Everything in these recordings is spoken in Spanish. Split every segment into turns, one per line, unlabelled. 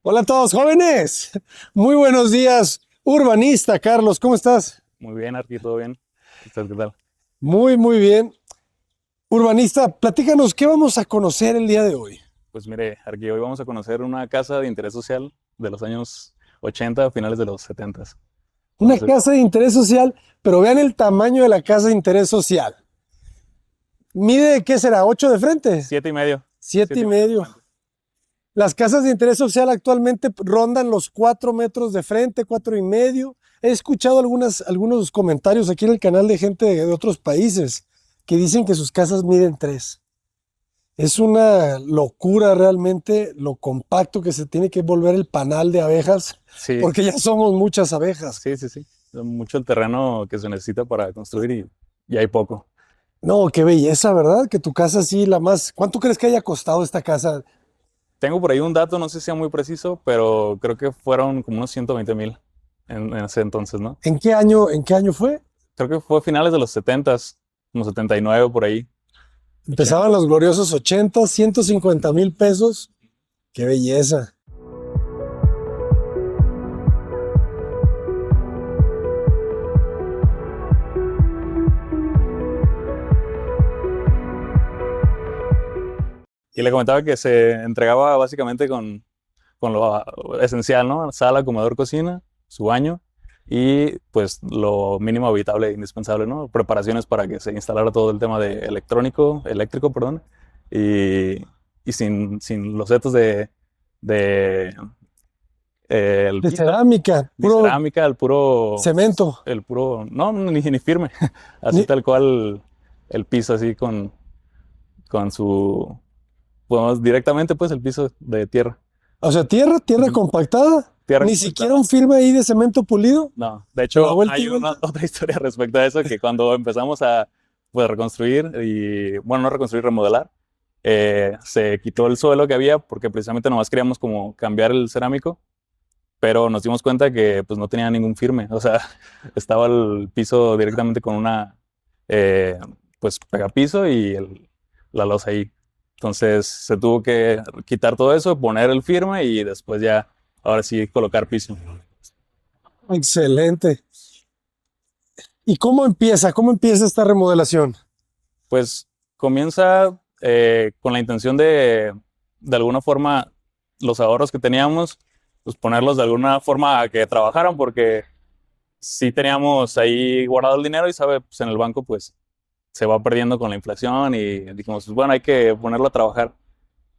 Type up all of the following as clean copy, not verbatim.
Hola a todos, jóvenes. Muy buenos días, urbanista Carlos. ¿Cómo estás?
Muy bien, Arqui, todo bien. ¿Usted qué tal?
Muy bien. Urbanista, platícanos, ¿qué vamos a conocer el día de hoy?
Pues mire, Arqui, hoy vamos a conocer una casa de interés social de los años 80, finales de los 70.
Una
Entonces,
casa de interés social, pero vean el tamaño de la casa de interés social. Mide, ¿qué será? ¿8 de frente?
7,5.
Siete y
7,5 de
medio.
frente.
Las casas de interés social actualmente rondan los 4 metros de frente, 4,5. He escuchado algunos comentarios aquí en el canal de gente de otros países que dicen que sus casas miden 3. Es una locura realmente lo compacto que se tiene que volver el panal de abejas,
Sí,
porque ya somos muchas abejas.
sí. Mucho el terreno que se necesita para construir y hay poco.
No, qué belleza, ¿verdad? Que tu casa sí, la más... ¿Cuánto crees que haya costado esta casa?
Tengo por ahí un dato, no sé si sea muy preciso, pero creo que fueron como unos 120,000 en ese entonces, ¿no?
¿En qué año fue?
Creo que fue finales de los 70, como 79 por ahí, 80.
Empezaban los gloriosos 80, 150,000 pesos. Qué belleza.
Y le comentaba que se entregaba básicamente con lo esencial, ¿no? Sala, comedor, cocina, su baño y pues lo mínimo habitable e indispensable, ¿no? Preparaciones para que se instalara todo el tema de eléctrico, perdón, y, y sin los setos de el
De
piso,
cerámica,
ni
puro
cerámica,
cemento.
no, ni firme, así
Ni-
tal cual el piso así con su, pues directamente pues el piso de tierra.
o sea, tierra
Ujú.
compactada.
Tierra
Ni siquiera
compactada.
un firme ahí de cemento pulido.
No, de
Que da
hecho
vuelta y
hay una
vuelta.
otra historia respecto a eso, que cuando empezamos a pues, reconstruir y, bueno, no reconstruir, remodelar, se quitó el suelo que había porque precisamente nomás queríamos como cambiar el cerámico, pero nos dimos cuenta que pues no tenía ningún firme, o sea, estaba el piso directamente con una eh, pues pegapiso y la losa ahí. Entonces se tuvo que quitar todo eso, poner el firme y después ya, ahora sí, colocar piso.
Excelente. ¿Y cómo empieza? ¿Cómo empieza esta remodelación?
Pues comienza con la intención de alguna forma, los ahorros que teníamos, pues ponerlos de alguna forma a que trabajaran, porque sí teníamos ahí guardado el dinero y sabe, pues en el banco pues se va perdiendo con la inflación y dijimos, pues bueno, hay que ponerlo a trabajar.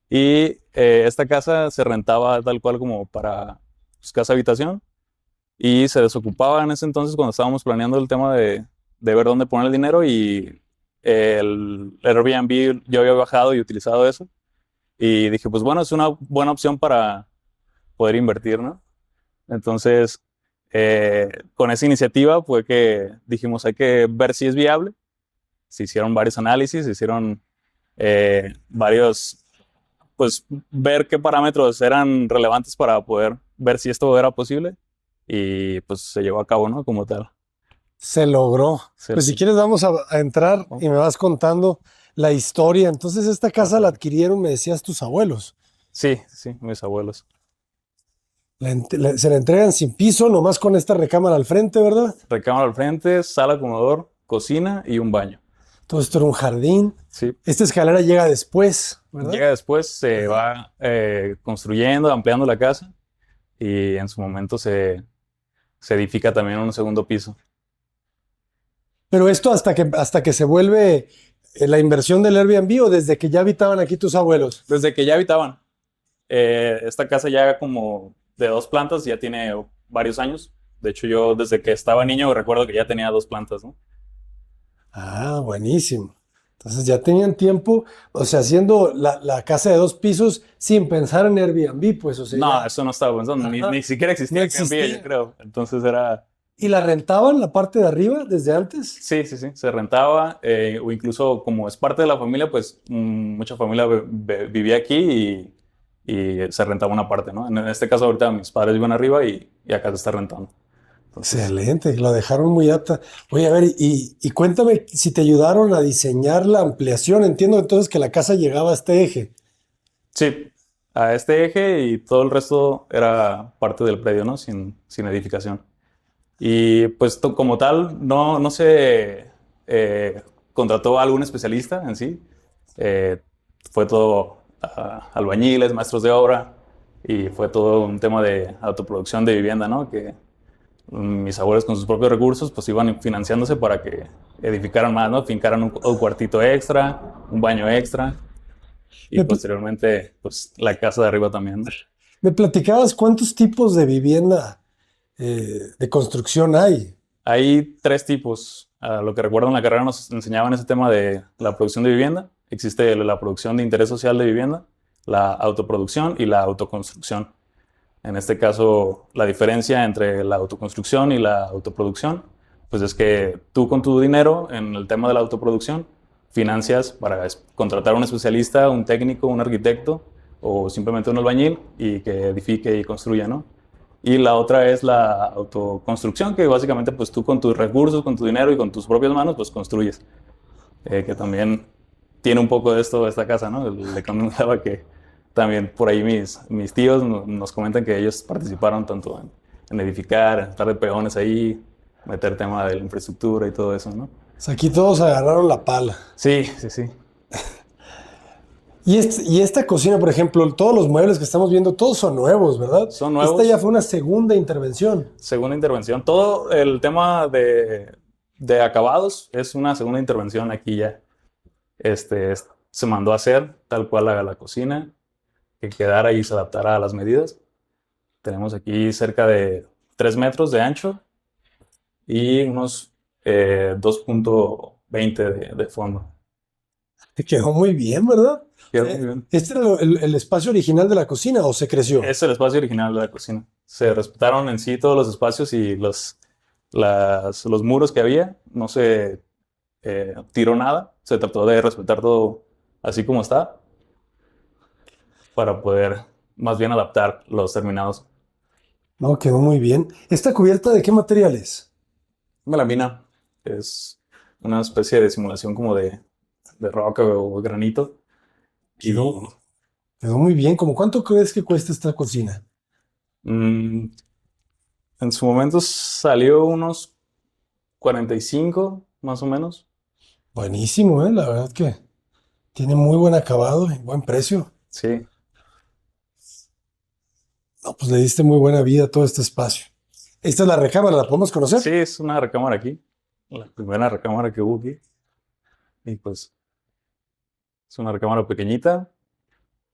Y esta casa se rentaba tal cual como para pues, casa habitación y se desocupaba en ese entonces cuando estábamos planeando el tema de ver dónde poner el dinero y el Airbnb yo había bajado y utilizado eso y dije, pues bueno, es una buena opción para poder invertir, ¿no? Entonces, con esa iniciativa fue que dijimos, hay que ver si es viable. Se hicieron varios análisis, se hicieron varios, pues ver qué parámetros eran relevantes para poder ver si esto era posible y pues se llevó a cabo, ¿no? Como tal.
Se logró.
Se
Pues si
logró.
quieres vamos a entrar
Oh,
y me vas contando la historia. Entonces esta casa la
claro.
adquirieron, me decías, tus abuelos.
Sí, mis abuelos.
Se la entregan sin piso, nomás con esta recámara al frente, ¿verdad?
Recámara al frente, sala, comedor, cocina y un baño.
Todo esto era un jardín.
Sí.
Esta escalera llega después, ¿verdad?
Llega después, se
Ajá.
va construyendo, ampliando la casa y en su momento se edifica también un segundo piso.
Pero esto hasta que se vuelve la inversión del Airbnb o desde que ya habitaban aquí tus abuelos.
Desde que ya habitaban, esta casa ya como de 2 plantas ya tiene varios años. De hecho, yo desde que estaba niño recuerdo que ya tenía 2 plantas, ¿no?
Ah, buenísimo. Entonces ya tenían tiempo, o sea, haciendo la casa de 2 pisos sin pensar en Airbnb, pues, o sea,
No,
ya.
eso no estaba pensando, ni
Ajá.
siquiera
No
existía Airbnb, yo
existía.
creo. Entonces era,
¿Y la rentaban la parte de arriba desde antes?
sí, se rentaba, o incluso como es parte de la familia, pues mucha familia vivía aquí y se rentaba una parte, ¿no? En este caso ahorita mis padres viven arriba y acá se está rentando. Entonces,
Excelente, lo dejaron muy apta. Oye, a ver, y cuéntame si te ayudaron a diseñar la ampliación. Entiendo entonces que la casa llegaba a este eje.
sí, a este eje y todo el resto era parte del predio, ¿no? Sin edificación. Y pues como tal, no se contrató a algún especialista en sí. Eh, Fue todo albañiles, maestros de obra, y fue todo un tema de autoproducción de vivienda, ¿no? Que mis abuelos con sus propios recursos pues iban financiándose para que edificaran más, ¿no? Fincaran un cuartito extra, un baño extra, y
Me,
posteriormente pues la casa de arriba también, ¿no?
me platicabas cuántos tipos de vivienda de construcción hay.
Hay tres tipos. A lo que recuerdo en la carrera nos enseñaban ese tema de la producción de vivienda. Existe la producción de interés social de vivienda, la autoproducción y la autoconstrucción. En este caso, la diferencia entre la autoconstrucción y la autoproducción, pues es que tú con tu dinero en el tema de la autoproducción financias para contratar a un especialista, un técnico, un arquitecto o simplemente un albañil y que edifique y construya, ¿no? Y la otra es la autoconstrucción, que básicamente pues tú con tus recursos, con tu dinero y con tus propias manos pues construyes. Que también tiene un poco de esto esta casa, ¿no? Le comentaba que también por ahí mis tíos nos comentan que ellos participaron tanto en edificar, en estar de peones ahí, meter tema de la infraestructura y todo eso, ¿no?
O sea, aquí todos agarraron la pala.
Sí, sí, sí.
Y esta cocina, por ejemplo, todos los muebles que estamos viendo, todos son nuevos, ¿verdad?
Son nuevos.
Esta ya fue una segunda intervención.
Segunda intervención. Todo el tema de acabados es una segunda intervención aquí ya. Se mandó a hacer tal cual la cocina, que quedara y se adaptara a las medidas. Tenemos aquí cerca de 3 metros de ancho y unos 2.20 de fondo.
Te quedó muy bien, ¿verdad?
Quedó muy bien.
¿Este era el espacio original de la cocina o se creció?
Es el espacio original de la cocina. Se respetaron en sí todos los espacios y los muros que había. No se tiró nada. Se trató de respetar todo así como está para poder más bien adaptar los terminados.
No, quedó muy bien. ¿Esta cubierta de qué material es?
Melamina es una especie de simulación como de roca o granito.
Quedó muy bien. ¿Cómo cuánto crees que cuesta esta cocina?
En su momento salió unos 45 más o menos.
Buenísimo, ¿eh? La verdad que tiene muy buen acabado y buen precio.
Sí,
No, pues le diste muy buena vida a todo este espacio. Esta es la recámara, ¿la podemos conocer?
sí, es una recámara aquí. La primera recámara que hubo aquí. Y pues es una recámara pequeñita.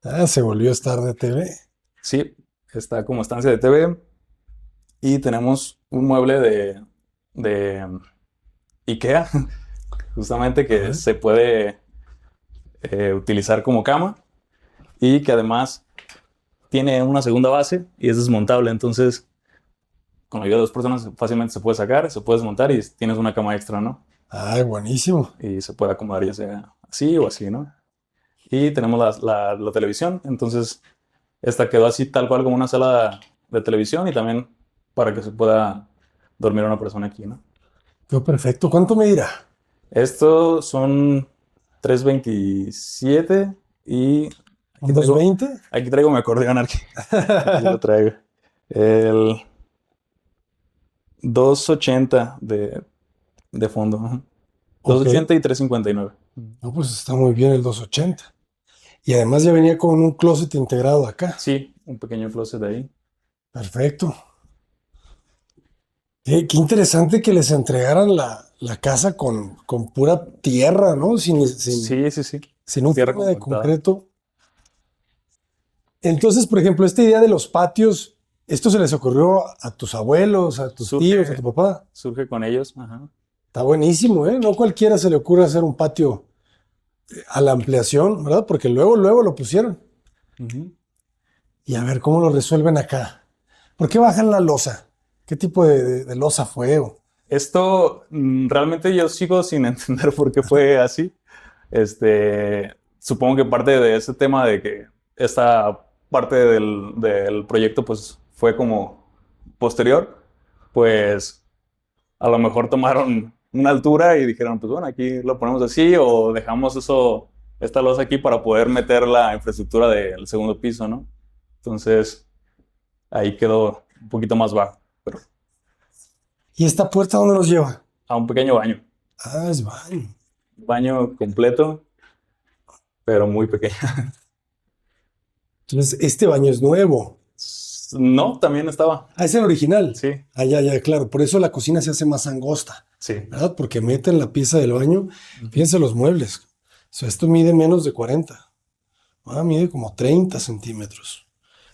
Ah, se volvió a estar de TV.
Sí, está como estancia de TV. Y tenemos un mueble de IKEA, justamente que
Ajá.
se puede utilizar como cama y que además tiene una segunda base y es desmontable. Entonces, con la ayuda de 2 personas fácilmente se puede sacar, se puede desmontar y tienes una cama extra, ¿no?
Ay, buenísimo.
Y se puede acomodar ya sea así o así, ¿no? Y tenemos la televisión, entonces esta quedó así tal cual como una sala de televisión y también para que se pueda dormir una persona aquí, ¿no?
Quedó perfecto. ¿Cuánto me dirá?
Estos son 327 y
¿Un 220?
aquí traigo mi acordeón, aquí lo traigo. El 280 de fondo. Ajá.
Ok.
280 y 359.
No, pues está muy bien el 280. Y además ya venía con un closet integrado acá.
Sí, un pequeño closet ahí.
Perfecto. Qué interesante que les entregaran la casa con pura tierra, ¿no?
Sí, sí, sí.
Sin un
Tierra
forma de
compactada.
concreto. Entonces, por ejemplo, esta idea de los patios, ¿esto se les ocurrió a tus abuelos, a tus tíos, a tu papá?
Surge con ellos. Ajá.
Está buenísimo, ¿eh? No cualquiera se le ocurre hacer un patio a la ampliación, ¿verdad? Porque luego lo pusieron.
Ujú.
Y a ver cómo lo resuelven acá. ¿Por qué bajan la losa? ¿Qué tipo de losa fue?
Esto realmente yo sigo sin entender por qué fue así. Supongo que parte de ese tema de que esta parte del proyecto pues fue como posterior, pues a lo mejor tomaron una altura y dijeron, pues bueno, aquí lo ponemos así o dejamos esta losa aquí para poder meter la infraestructura del segundo piso, ¿no? Entonces, ahí quedó un poquito más bajo, pero
¿Y esta puerta dónde nos lleva?
a un pequeño baño.
Ah, es baño.
Baño completo, pero muy pequeño.
Entonces, este baño es nuevo.
No, también estaba.
Ah, es el original.
Sí,
Ah, ya, claro. Por eso la cocina se hace más angosta,
sí.
¿verdad? Porque meten la pieza del baño. Fíjense los muebles. O sea, esto mide menos de 40. Ah, mide como 30 centímetros.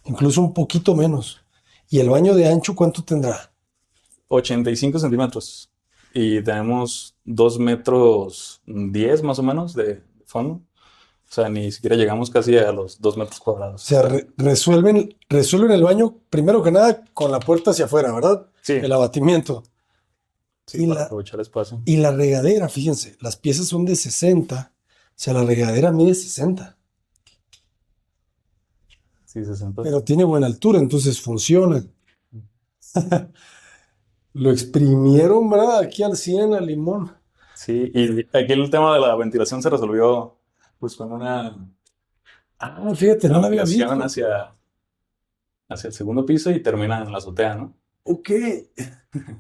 Incluso un poquito menos. ¿Y el baño de ancho cuánto tendrá?
85 centímetros. Y tenemos 2 metros 10 más o menos de fondo. O sea, ni siquiera llegamos casi a los 2 metros
O
cuadrados.
sea, resuelven el baño, primero que nada, con la puerta hacia afuera, ¿verdad?
Sí,
El abatimiento.
sí,
Y
para
la,
aprovechar el espacio.
y la regadera, fíjense, las piezas son de 60. O sea, la regadera mide 60.
Sí, 60.
Pero tiene buena altura, entonces funciona. Lo exprimieron, ¿verdad? Aquí al 100 al limón.
Sí, y aquí el tema de la ventilación se resolvió pues con una
Ah, fíjate, no lo había
ampliación
visto.
hacia el segundo piso y termina en la azotea, ¿no?
Ok.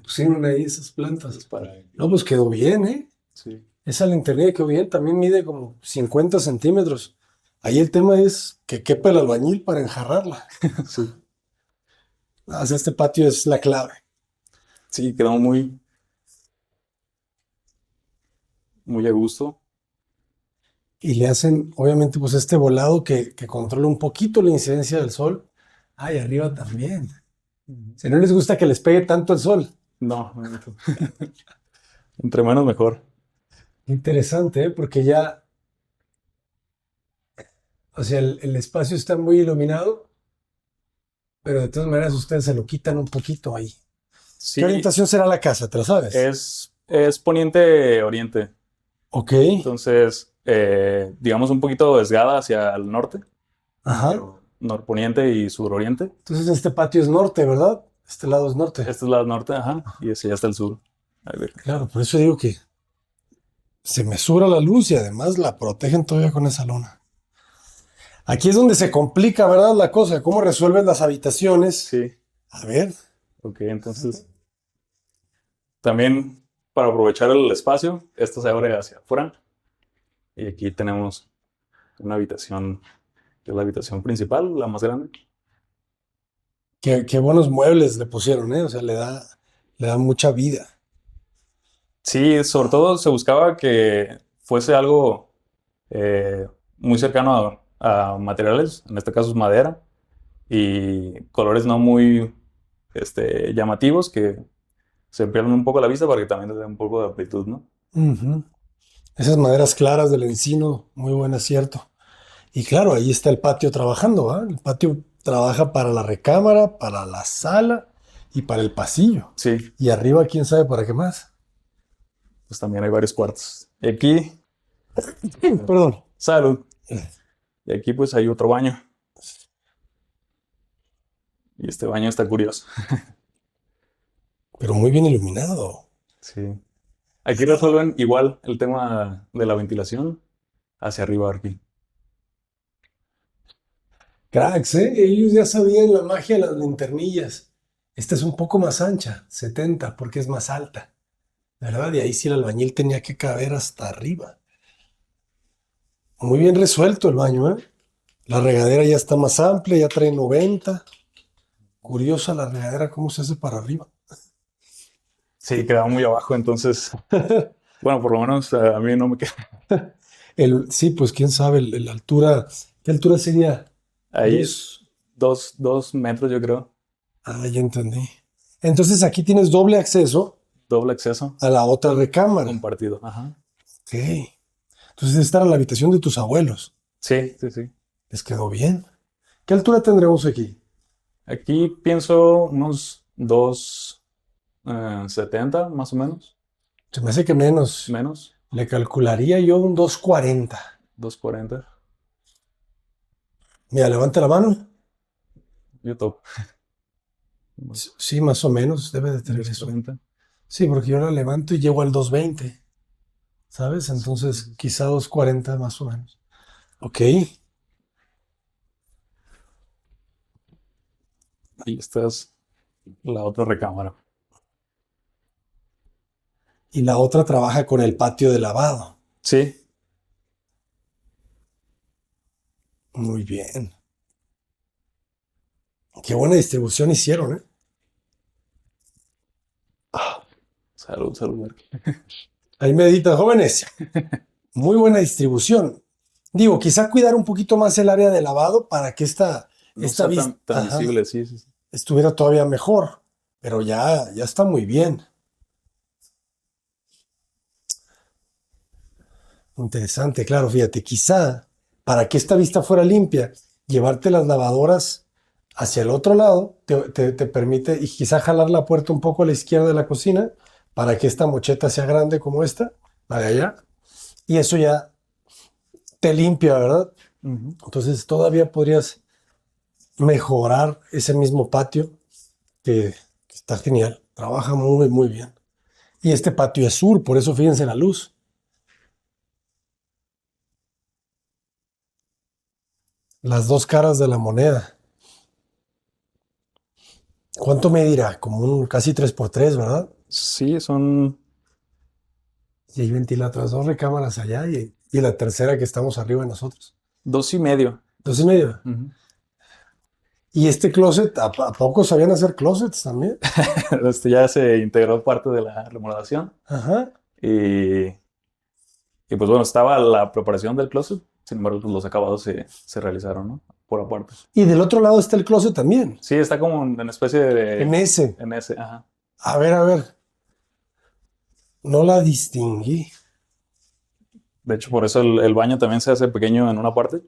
Pusieron ahí esas
Entonces,
plantas.
para...
No, pues quedó bien, ¿eh?
Sí,
Esa linterna quedó bien, también mide como 50 centímetros. Ahí el tema es que quepa el albañil para enjarrarla.
sí.
O sea, este patio es la clave.
Sí, quedó muy, muy a gusto.
Y le hacen, obviamente, pues este volado que controla un poquito la incidencia del sol. Ay, arriba también. Si no les gusta que les pegue tanto el sol.
No, entre menos mejor.
Interesante, ¿eh? Porque ya, o sea, el espacio está muy iluminado, pero de todas maneras ustedes se lo quitan un poquito ahí. ¿Qué
Sí,
orientación será la casa? ¿Te lo sabes?
es poniente-oriente.
Ok,
Entonces, digamos un poquito desviada hacia el norte,
ajá.
pero norponiente y suroriente.
Entonces este patio es norte, ¿verdad? Este lado es norte.
Este es el lado norte, ajá, y ese ya está el sur. A ver.
Claro, por eso digo que se mesura la luz y además la protegen todavía con esa lona. Aquí es donde se complica, ¿verdad? La cosa, cómo resuelven las habitaciones.
Sí,
A ver,
ok, entonces también para aprovechar el espacio, esto se abre hacia afuera y aquí tenemos una habitación, que es la habitación principal, la más grande.
qué buenos muebles le pusieron, ¿eh? O sea, le da mucha vida.
Sí, sobre todo se buscaba que fuese algo muy cercano a materiales, en este caso es madera, y colores no muy llamativos que se pierden un poco la vista para que también le dé un poco de amplitud, ¿no?
Ujú. Esas maderas claras del encino, muy buen acierto. Y claro, ahí está el patio trabajando, ¿va? El patio trabaja para la recámara, para la sala y para el pasillo.
Sí,
Y arriba, quién sabe para qué más.
pues también hay varios cuartos. Y aquí,
Perdón.
salud. Y aquí pues hay otro baño. Y este baño está curioso.
Pero muy bien iluminado.
Sí. Aquí resuelven igual el tema de la ventilación hacia arriba aquí.
Cracks, ¿eh? Ellos ya sabían la magia de las linternillas. Esta es un poco más ancha, 70, porque es más alta, ¿verdad? Y ahí sí el albañil tenía que caber hasta arriba. Muy bien resuelto el baño, ¿eh? La regadera ya está más amplia, ya trae 90. Curiosa la regadera, cómo se hace para arriba.
Sí, quedaba muy abajo, entonces, bueno, por lo menos a mí no me queda.
Sí, pues quién sabe, la altura, ¿qué altura sería?
Ahí
Dos.
2 metros, yo creo,
Ah, ya entendí. Entonces aquí tienes doble acceso
doble acceso
a la otra recámara.
compartido. Ajá.
Ok. Entonces esta era la habitación de tus abuelos.
Sí, sí, sí.
Les quedó bien. ¿Qué altura tendremos aquí?
Aquí pienso unos 2,70 más o menos,
Se me hace que menos.
menos,
Le calcularía yo un 240.
2,40.
Mira, levanta la mano.
Yo topo.
Sí, más o menos, debe de tener eso.
2,40.
Sí, porque yo la levanto y llego al 220, ¿sabes?
Sí,
Entonces, quizá 240 más o menos. Ok.
Y esta es la otra recámara.
Y la otra trabaja con el patio de lavado.
Sí,
Muy bien. Qué buena distribución hicieron, ¿eh?
salud, salud.
Ahí meditan, jóvenes. Muy buena distribución. Digo, quizá cuidar un poquito más el área de lavado para que
No
esta
está
vista
tan visible, sí, sí, sí.
estuviera todavía mejor. Pero ya está muy bien. Interesante, claro, fíjate, quizá para que esta vista fuera limpia, llevarte las lavadoras hacia el otro lado te permite, y quizá jalar la puerta un poco a la izquierda de la cocina para que esta mocheta sea grande como esta, la de allá, y eso ya te limpia, ¿verdad?
Ujú.
Entonces todavía podrías mejorar ese mismo patio que está genial, trabaja muy, muy bien. Y este patio es sur, por eso fíjense la luz. Las dos caras de la moneda. ¿Cuánto medirá? Como un casi 3x3, ¿verdad?
Sí, son
Y hay ventiladores, dos recámaras allá y la tercera que estamos arriba de nosotros.
2.5.
2,5.
Ujú.
Y este closet, ¿a poco sabían hacer closets también?
Ya se integró parte de la remodelación
Ajá.
y, y pues bueno, estaba la preparación del closet, sin embargo, pues los acabados se realizaron, ¿no? Por aparte.
Y del otro lado está el closet también.
Sí, está como en especie
En
de...
ese.
En ese, ajá.
A ver. No la distinguí.
De hecho, por eso el baño también se hace pequeño en una parte,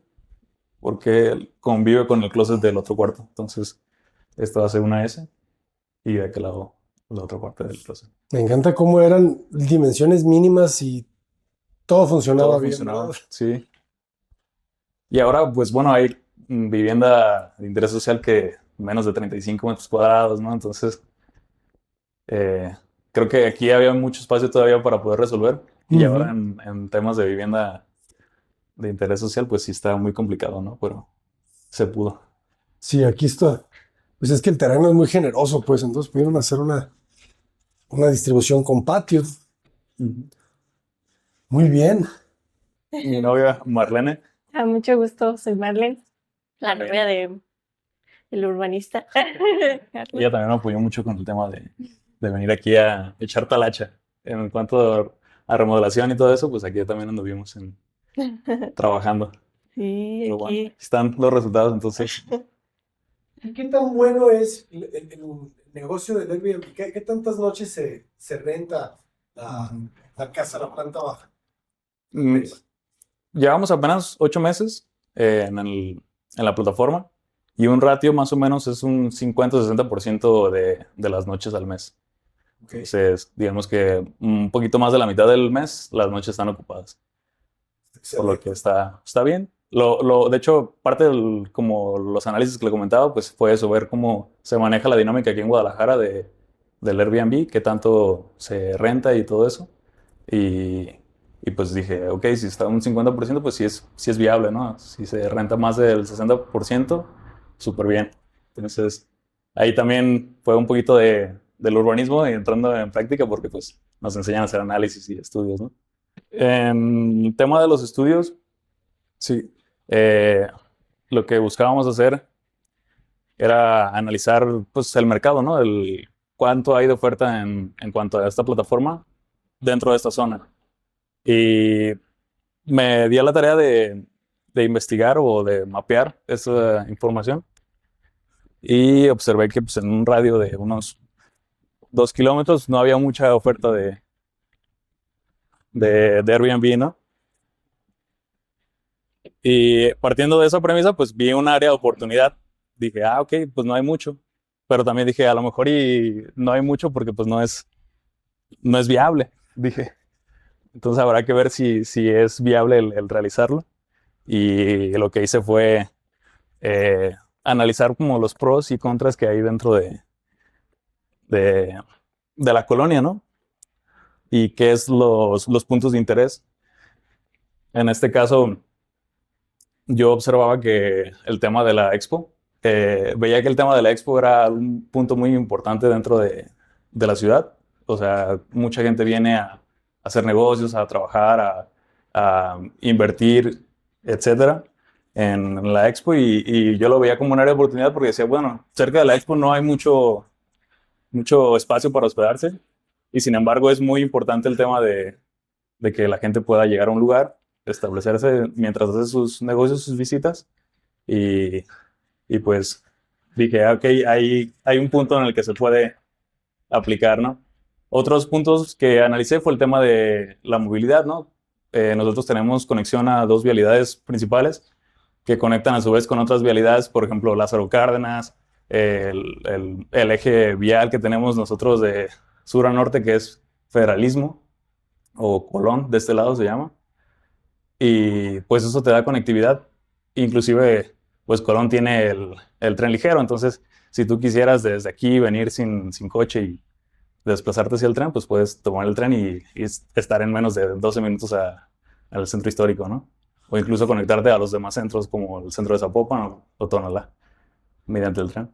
porque convive con el closet del otro cuarto. Entonces, esto hace una S y de aquel lado la otra parte del closet.
Me encanta cómo eran dimensiones mínimas y todo funcionaba
Todo
bien,
funcionaba,
¿verdad?
sí. Y ahora, pues bueno, hay vivienda de interés social que menos de 35 metros cuadrados, ¿no? Entonces, eh, creo que aquí había mucho espacio todavía para poder resolver. Y ahora
Ujú.
en temas de vivienda de interés social, pues sí está muy complicado, ¿no? Pero se pudo.
Sí, aquí está. Pues es que el terreno es muy generoso, pues entonces pudieron hacer una distribución con patio.
Ujú.
Muy bien.
Mi novia Marlene,
A mucho gusto, soy Marlene, la novia del urbanista. Carlos.
ella también me apoyó mucho con el tema de venir aquí a echar talacha. En cuanto a remodelación y todo eso, pues aquí también anduvimos trabajando.
Sí,
Pero bueno,
aquí.
están los resultados, entonces.
¿Y qué tan bueno es el negocio del Airbnb? ¿Qué tantas noches se renta la,
Ujú.
la casa, la planta baja?
Mm, Llevamos apenas 8 meses en la plataforma y un ratio más o menos es un 50 o 60% de las noches al mes.
Ok.
Entonces, digamos que un poquito más de la mitad del mes las noches están ocupadas, por lo que
Excelente.
está bien. De hecho, parte como los análisis que le comentaba, pues fue eso, ver cómo se maneja la dinámica aquí en Guadalajara del Airbnb, qué tanto se renta y todo eso. Y, y pues dije, ok, si está un 50%, pues sí es viable, ¿no? Si se renta más del 60%, súper bien. Entonces, ahí también fue un poquito del urbanismo y entrando en práctica porque pues nos enseñan a hacer análisis y estudios, ¿no? En el tema de los estudios, sí, eh, lo que buscábamos hacer era analizar pues el mercado, ¿no? El cuánto hay de oferta en cuanto a esta plataforma dentro de esta zona. Y me di a la tarea de investigar o de mapear esa información y observé que pues, en un radio de unos 2 kilómetros no había mucha oferta de Airbnb, ¿no? Y partiendo de esa premisa, pues vi un área de oportunidad. Dije, ok, pues no hay mucho. Pero también dije, a lo mejor y no hay mucho porque pues no es viable, dije. Entonces habrá que ver si es viable el realizarlo. Y lo que hice fue eh, analizar como los pros y contras que hay dentro de, de la colonia, ¿no? Y qué es los puntos de interés. En este caso, yo observaba que el tema de la expo veía que el tema de la expo era un punto muy importante dentro de la ciudad. O sea, mucha gente viene a hacer negocios, a trabajar, a invertir, etcétera, en la expo y yo lo veía como un área de oportunidad porque decía, bueno, cerca de la expo no hay mucho espacio para hospedarse y sin embargo es muy importante el tema de que la gente pueda llegar a un lugar, establecerse mientras hace sus negocios, sus visitas y, y pues dije, ok, hay un punto en el que se puede aplicar, ¿no? Otros puntos que analicé fue el tema de la movilidad, ¿no? Nosotros tenemos conexión a dos vialidades principales que conectan a su vez con otras vialidades, por ejemplo, Lázaro Cárdenas, el eje vial que tenemos nosotros de sur a norte, que es Federalismo, o Colón, de este lado se llama, y pues eso te da conectividad. Inclusive, pues Colón tiene el tren ligero, entonces si tú quisieras desde aquí venir sin coche y desplazarte hacia el tren, pues puedes tomar el tren y estar en menos de 12 minutos al centro histórico, ¿no? O incluso conectarte a los demás centros como el centro de Zapopan o Tonalá mediante el tren.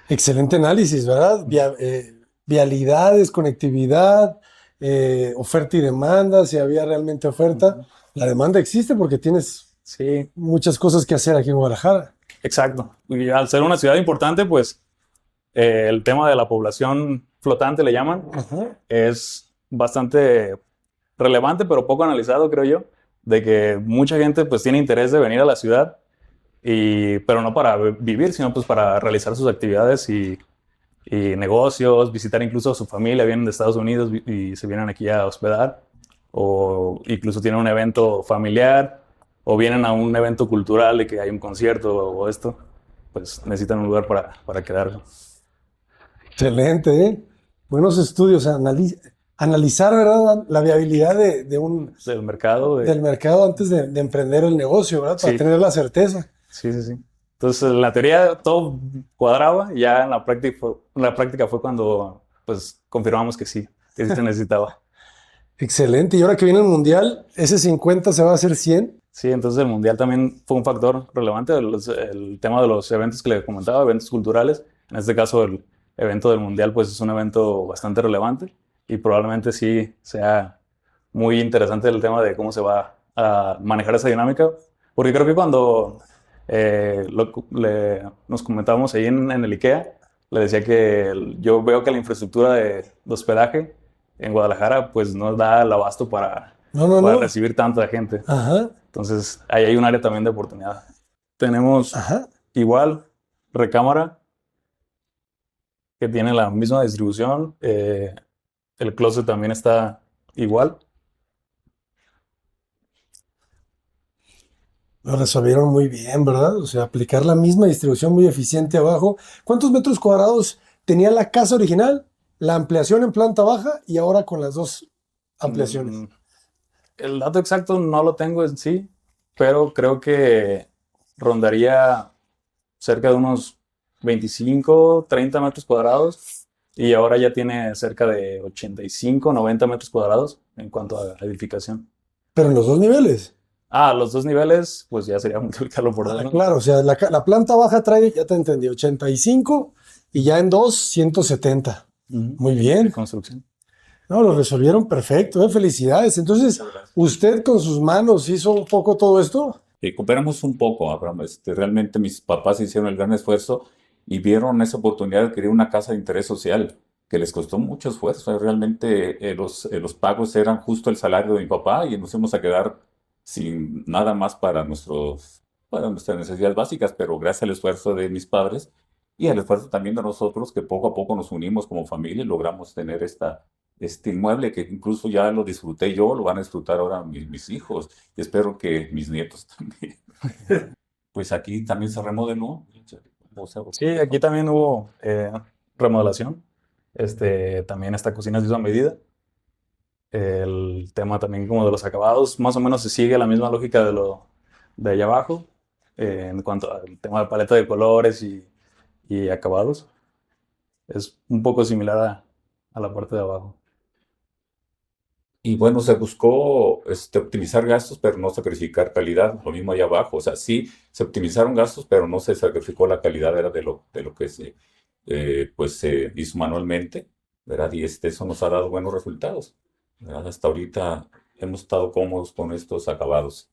Excelente análisis, ¿verdad? Vialidades, conectividad, oferta y demanda, si había realmente oferta. La demanda existe porque tienes
Sí,
muchas cosas que hacer aquí en Guadalajara.
exacto. Y al ser una ciudad importante, pues el tema de la población flotante, le llaman,
Ajá.
es bastante relevante, pero poco analizado, creo yo, de que mucha gente pues tiene interés de venir a la ciudad, pero no para vivir, sino pues para realizar sus actividades y negocios, visitar incluso a su familia, vienen de Estados Unidos y se vienen aquí a hospedar, o incluso tienen un evento familiar, o vienen a un evento cultural de que hay un concierto o esto, pues necesitan un lugar para quedarse.
Excelente, ¿eh? Buenos estudios. Analizar, ¿verdad? La viabilidad
Del mercado,
del mercado antes de emprender el negocio, ¿verdad? Para
sí,
tener la certeza.
sí, sí, sí. Entonces, en la teoría todo cuadraba, y ya en la práctica fue cuando pues confirmamos que sí se necesitaba.
Excelente. Y ahora que viene el mundial, ese 50 se va a hacer 100.
Sí, entonces el mundial también fue un factor relevante, el tema de los eventos que le comentaba, eventos culturales. En este caso, el evento del mundial pues es un evento bastante relevante y probablemente sí sea muy interesante el tema de cómo se va a manejar esa dinámica, porque creo que cuando nos comentábamos ahí en el IKEA, le decía que yo veo que la infraestructura de hospedaje en Guadalajara pues no da el abasto
No, no,
para
no.
recibir tanta gente.
Ajá,
Entonces, ahí hay un área también de oportunidad. Tenemos
ajá.
igual recámara que tiene la misma distribución. El closet también está igual.
Lo resolvieron muy bien, ¿verdad? O sea, aplicar la misma distribución muy eficiente abajo. ¿Cuántos metros cuadrados tenía la casa original, la ampliación en planta baja y ahora con las dos ampliaciones?
Mm, el dato exacto no lo tengo en sí, pero creo que rondaría cerca de unos 25, 30 metros cuadrados y ahora ya tiene cerca de 85, 90 metros cuadrados en cuanto a edificación.
Pero en los dos niveles.
Los dos niveles, pues ya sería multiplicarlo por dos, ¿no?
Claro, o sea, la planta baja trae, ya te entendí, 85 y ya en dos, 170.
Ujú.
Muy
De
bien.
construcción.
No, lo resolvieron perfecto, felicidades. Entonces, ¿usted con sus manos hizo un poco todo esto?
Cooperamos un poco, Abraham. Realmente mis papás hicieron el gran esfuerzo y vieron esa oportunidad de adquirir una casa de interés social, que les costó mucho esfuerzo. Realmente los pagos eran justo el salario de mi papá y nos íbamos a quedar sin nada más para nuestras necesidades básicas, pero gracias al esfuerzo de mis padres y al esfuerzo también de nosotros, que poco a poco nos unimos como familia y logramos tener este inmueble que incluso ya lo disfruté yo, lo van a disfrutar ahora mis hijos y espero que mis nietos también. Pues aquí también se remodeló. O sea,
Sí, aquí también hubo remodelación. También esta cocina se hizo a medida. El tema también como de los acabados, más o menos se sigue la misma lógica de allá abajo, en cuanto al tema de paleta de colores y acabados. Es un poco similar a la parte de abajo.
Y bueno, se buscó optimizar gastos, pero no sacrificar calidad. Lo mismo allá abajo. O sea, sí se optimizaron gastos, pero no se sacrificó la calidad, era de lo que se hizo manualmente, ¿verdad? Y eso nos ha dado buenos resultados, ¿verdad? Hasta ahorita hemos estado cómodos con estos acabados.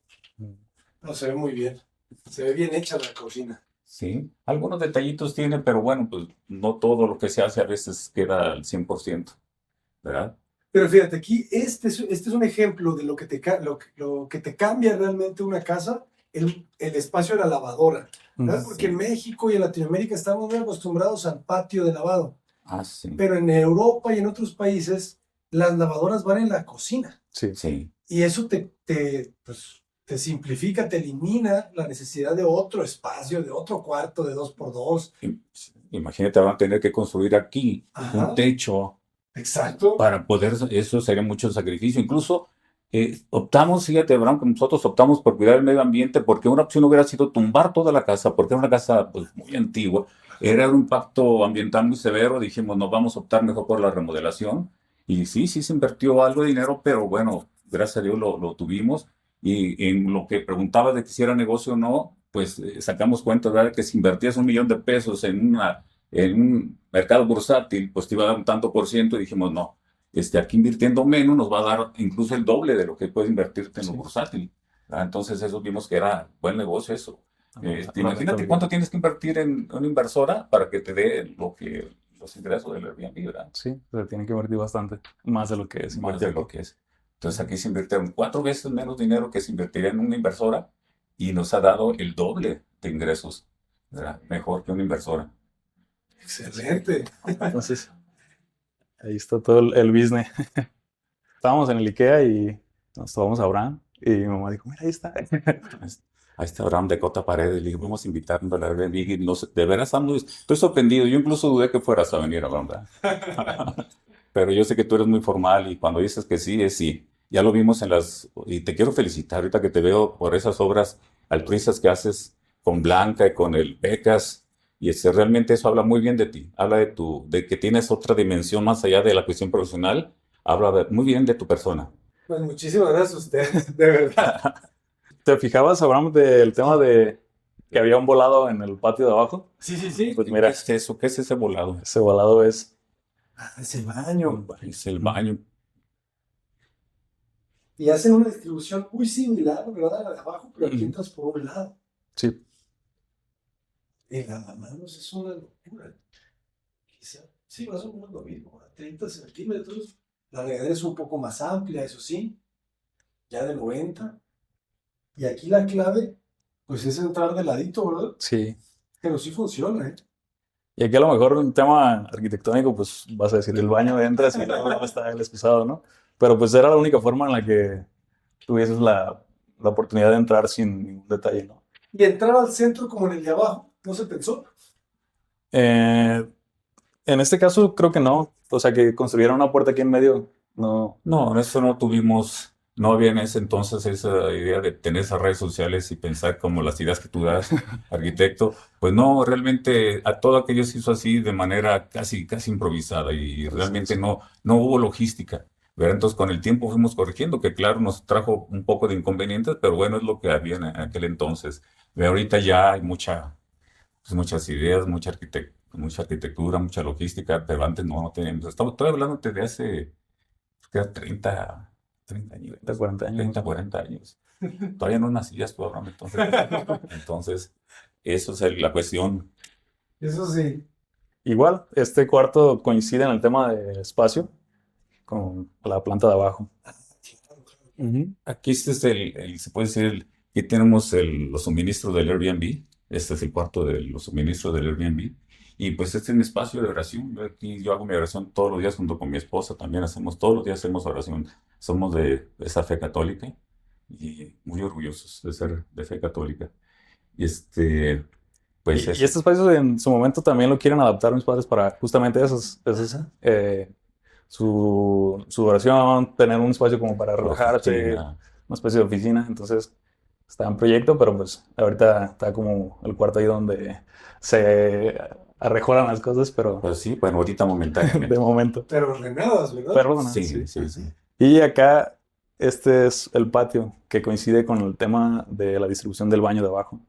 No, se ve muy bien. Se ve bien hecha la cocina.
Sí, algunos detallitos tiene, pero bueno, pues no todo lo que se hace a veces queda al 100%, ¿verdad?
Pero fíjate, aquí este es un ejemplo de lo que te cambia realmente una casa, el espacio de la lavadora, ¿verdad? Porque en México y en Latinoamérica estamos muy acostumbrados al patio de lavado,
Ah, sí,
pero en Europa y en otros países las lavadoras van en la cocina
Sí.
sí.
y eso pues, te simplifica, te elimina la necesidad de otro espacio, de otro cuarto de 2x2.
Imagínate, van a tener que construir aquí
Ajá.
un techo
Exacto.
para poder, eso sería mucho sacrificio. Incluso optamos, fíjate, Abraham, que nosotros optamos por cuidar el medio ambiente porque una opción hubiera sido tumbar toda la casa, porque era una casa pues, muy antigua, era un impacto ambiental muy severo. Dijimos, no, vamos a optar mejor por la remodelación. Y sí, sí se invirtió algo de dinero, pero bueno, gracias a Dios lo tuvimos. Y en lo que preguntaba de que si era negocio o no, pues sacamos cuenta, ¿verdad? Que si invertías $1 millón en un mercado bursátil, pues te iba a dar un tanto por ciento y dijimos, no, aquí invirtiendo menos nos va a dar incluso el doble de lo que puedes invertirte en lo bursátil. Entonces eso vimos que era buen negocio eso. Imagínate cuánto tienes que invertir en una inversora para que te dé los ingresos del Airbnb, ¿verdad?
Sí, se tiene que invertir bastante, más de lo que es.
Más de lo que es. Entonces aquí se invirtieron 4 veces menos dinero que se invertiría en una inversora y nos ha dado el doble de ingresos, ¿verdad? Mejor que una inversora.
Excelente.
Entonces, ahí está todo el business. Estábamos en el IKEA y nos tomamos a Abraham y mi mamá dijo, mira, ahí está.
A este Abraham de Cota Paredes, le dije, vamos a invitarnos a la Airbnb. Y de veras estoy sorprendido. Yo incluso dudé que fueras a venir, Abraham, ¿verdad? Pero yo sé que tú eres muy formal y cuando dices que sí, es sí. Ya lo vimos y te quiero felicitar ahorita que te veo por esas obras altruistas que haces con Blanca y con el Becas. Y realmente eso habla muy bien de ti. Habla de que tienes otra dimensión más allá de la cuestión profesional. Habla muy bien de tu persona.
Pues muchísimas gracias a usted, de verdad.
¿Te fijabas, Abraham, del tema de que había un volado en el patio de abajo?
Sí, sí, sí.
Pues mira,
¿Qué es eso? ¿Qué es ese volado?
ese volado es
Es el baño.
Es el baño.
Y hacen una distribución muy similar, ¿verdad? A la de abajo, pero aquí entras por un lado.
Sí.
El lavamanos es una locura. Quizá, sí, más o menos lo mismo, a 30 centímetros. La regadera es un poco más amplia, eso sí, ya de 90. Y aquí la clave, pues es entrar de ladito, ¿verdad?
Sí.
Pero sí funciona, ¿eh?
Y aquí a lo mejor un tema arquitectónico, pues vas a decir, el baño entras y luego está el excusado, ¿no? Pero pues era la única forma en la que tuvieses la oportunidad de entrar sin ningún detalle, ¿no?
Y entrar al centro como en el de abajo, ¿no se pensó?
En este caso creo que no. O sea, que construyeran una puerta aquí en medio, no.
No, eso no tuvimos, no había en ese entonces esa idea de tener esas redes sociales y pensar como las ideas que tú das, arquitecto. Pues no, realmente a todo aquello se hizo así de manera casi improvisada y realmente no hubo logística, ¿verdad? Entonces con el tiempo fuimos corrigiendo, que claro, nos trajo un poco de inconvenientes, pero bueno, es lo que había en aquel entonces. Pero ahorita ya hay muchas ideas, mucha arquitectura, mucha logística, pero antes no teníamos. Estoy hablando de hace creo, 30 años.
40 años.
30, 40 años. Todavía no nacías tú, Abraham, entonces, eso es la cuestión.
Eso sí.
Igual, este cuarto coincide en el tema de espacio con la planta de abajo.
Aquí este es se puede decir, aquí tenemos los suministros del Airbnb. Este es el cuarto de los suministros del Airbnb. Y pues este es mi espacio de oración. Aquí yo hago mi oración todos los días junto con mi esposa. También todos los días hacemos oración. Somos de esa fe católica y muy orgullosos de ser de fe católica. Y pues
Y este espacio en su momento también lo quieren adaptar mis padres para justamente su oración, tener un espacio como para relajarse, una especie de oficina. Entonces está en proyecto, pero pues ahorita está como el cuarto ahí donde se arrejolan las cosas, pero
Pues sí, bueno, ahorita momentáneamente.
de momento.
Pero ordenadas, ¿verdad?
Pero bueno,
Sí.
Y acá, este es el patio que coincide con el tema de la distribución del baño de abajo.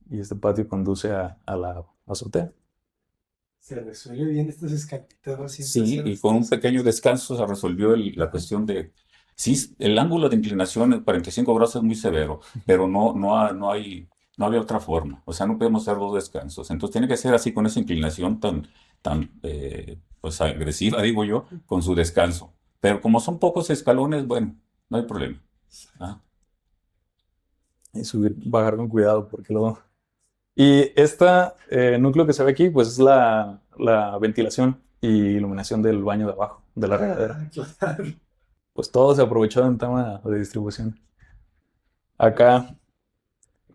Y este patio conduce a la azotea.
Se resuelve bien estas escaleras, ¿no? Siempre
Sí,
hacer
y con un
estas-
pequeño descanso se resolvió la cuestión de... Sí, el ángulo de inclinación en 45 grados es muy severo, pero no había otra forma. O sea, no podemos hacer dos descansos. Entonces tiene que ser así con esa inclinación tan pues agresiva, digo yo, con su descanso. Pero como son pocos escalones, bueno, no hay problema. Ah,
Y subir, bajar con cuidado porque luego... Y este núcleo que se ve aquí, pues es la ventilación y iluminación del baño de abajo, de la regadera.
Claro.
Pues todo se aprovechó en tema de distribución. Acá,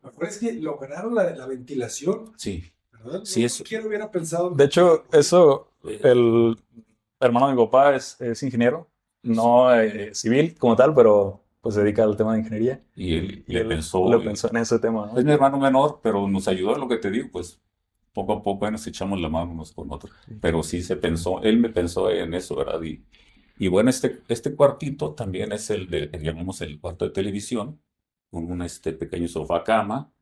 Lo mejor es que lograron la ventilación,
sí,
¿verdad?
sí,
No
eso.
cualquiera hubiera pensado.
de hecho, eso, el hermano de mi papá es ingeniero, no civil como tal, pero pues se dedica al tema de ingeniería.
Y él
Y
le
él
pensó,
lo pensó en ese tema, ¿no?
es mi hermano menor, pero nos ayudó en lo que te digo, pues poco a poco nos echamos la mano unos con otros. Pero sí se pensó, él me pensó en eso, ¿verdad? Y bueno, este cuartito también es llamamos el cuarto de televisión, con un pequeño sofá cama.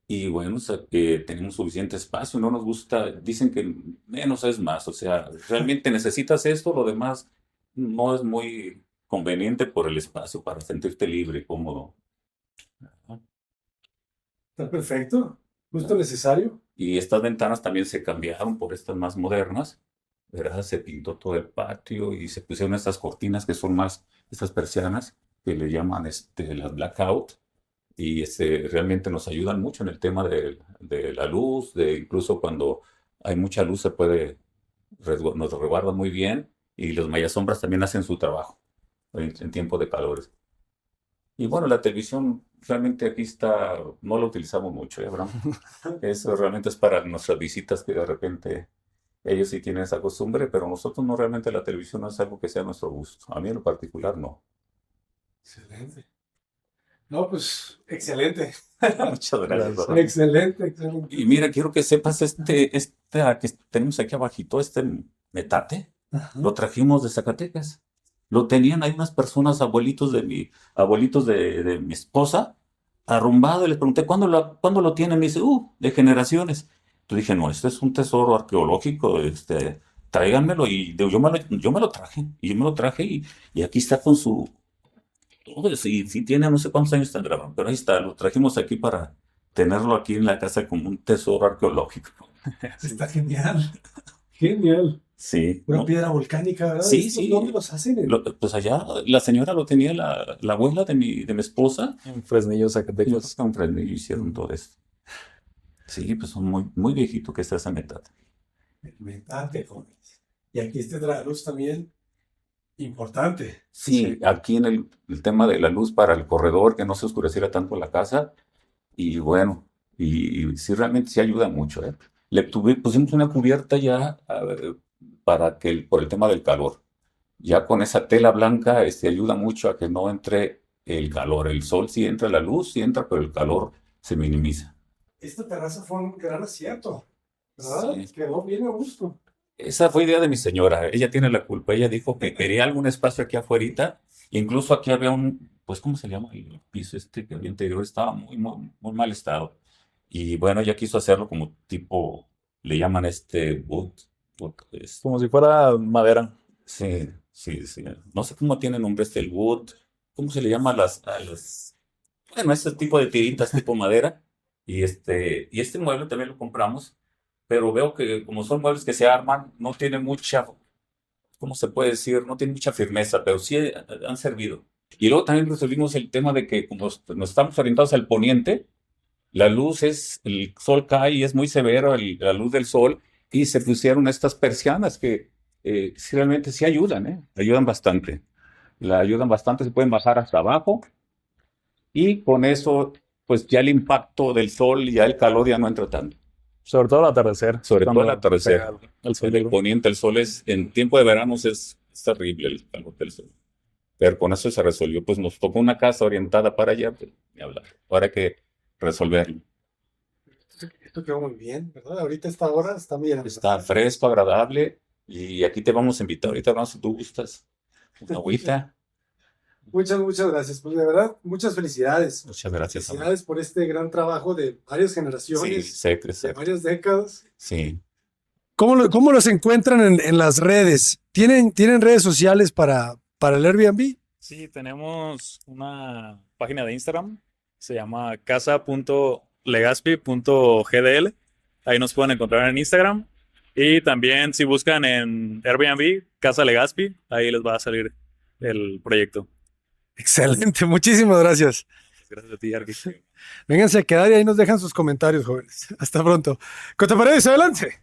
Y bueno, o sea, que tenemos suficiente espacio, no nos gusta, dicen que menos es más, o sea, realmente necesitas esto, lo demás no es muy conveniente por el espacio para sentirte libre, cómodo.
Está perfecto, justo necesario.
Y estas ventanas también se cambiaron por estas más modernas, ¿verdad? Se pintó todo el patio y se pusieron estas cortinas que son más, estas persianas, que le llaman las blackout, y realmente nos ayudan mucho en el tema de la luz, de incluso cuando hay mucha luz se puede, nos resguarda muy bien, y los mayasombras también hacen su trabajo en tiempo de calores. Y bueno, la televisión realmente aquí está, no la utilizamos mucho, ¿eh, Abraham? Eso realmente es para nuestras visitas que de repente ellos sí tienen esa costumbre, pero nosotros no, realmente la televisión no es algo que sea a nuestro gusto. A mí en lo particular no.
Excelente. No, pues, excelente.
Muchas gracias,
Gracias.
Abraham.
Excelente, excelente.
Y mira, quiero que sepas que tenemos aquí abajito, este metate,
Ajá.
lo trajimos de Zacatecas. Lo tenían ahí unas personas, abuelitos de mi esposa, arrumbado, y les pregunté, ¿cuándo lo tienen? Me dice, de generaciones. Yo dije, no, este es un tesoro arqueológico, tráiganmelo, y yo me lo traje, y aquí está con su, sí tiene, no sé cuántos años tendrá, pero ahí está, lo trajimos aquí para tenerlo aquí en la casa como un tesoro arqueológico.
Está genial. Genial.
Sí,
Una
¿no?
piedra volcánica, ¿verdad?
Sí,
¿Esto
sí.
dónde los hacen?
Pues allá la señora lo tenía, la abuela de mi esposa,
En Fresnillo,
y
Zacatecas.
con Fresnillo hicieron todo esto. Sí, pues son muy, muy viejito que está esa metate.
El metate, jóvenes. Y aquí este luz también importante.
Sí, aquí en el tema de la luz para el corredor, que no se oscureciera tanto la casa, y bueno, y sí, realmente sí ayuda mucho, ¿eh? Pusimos una cubierta ya por el tema del calor. Ya con esa tela blanca, ayuda mucho a que no entre el calor. El sol sí entra, la luz sí entra, pero el calor se minimiza.
Esta terraza fue un gran acierto, ¿verdad?
Sí.
Quedó bien a gusto.
Esa fue idea de mi señora. Ella tiene la culpa. Ella dijo que quería algún espacio aquí afuera. Incluso aquí había pues, ¿cómo se llama? El piso que había interior estaba muy, muy, muy mal estado. Y bueno, ella quiso hacerlo como tipo, le llaman wood,
Como si fuera madera.
sí, sí, sí. No sé cómo tiene nombre el wood. ¿Cómo se le llama bueno, este tipo de tiritas tipo madera? Y este mueble también lo compramos, pero veo que como son muebles que se arman, no tiene mucha, ¿cómo se puede decir? No tiene mucha firmeza, pero sí han servido. Y luego también resolvimos el tema de que como nos estamos orientados al poniente, el sol cae y es muy severo la luz del sol, y se pusieron estas persianas que sí, realmente sí ayudan, ¿eh? Ayudan bastante. Ayudan bastante, se pueden bajar hasta abajo, y con eso, pues ya el impacto del sol, ya el calor ya no entra tanto.
Sobre todo al atardecer.
Sobre todo
cuando
al atardecer.
pega el sol
En el
duro.
poniente, el sol en tiempo de verano es terrible el calor del sol. Pero con eso se resolvió, pues nos tocó una casa orientada para allá, pues, ni hablar. Ahora hay que resolverlo.
Esto quedó muy bien, ¿verdad? Ahorita esta hora está bien.
Está fresco, agradable, y aquí te vamos a invitar. Ahorita, si tú gustas, Una agüita.
Muchas gracias. Pues de verdad, muchas felicidades.
Muchas gracias, amigo.
Felicidades por este gran trabajo de varias
Sí,
generaciones,
exacto,
de
exacto.
varias décadas.
Sí.
¿Cómo los encuentran en las redes? ¿Tienen redes sociales para el Airbnb?
Sí, tenemos una página de Instagram, se llama casa.legaspi.gdl. Ahí nos pueden encontrar en Instagram. Y también si buscan en Airbnb, Casa Legaspi, ahí les va a salir el proyecto.
Excelente, muchísimas gracias.
Gracias a ti, Arqui.
Vénganse a quedar y ahí nos dejan sus comentarios, jóvenes. Hasta pronto. Cota Paredes, adelante.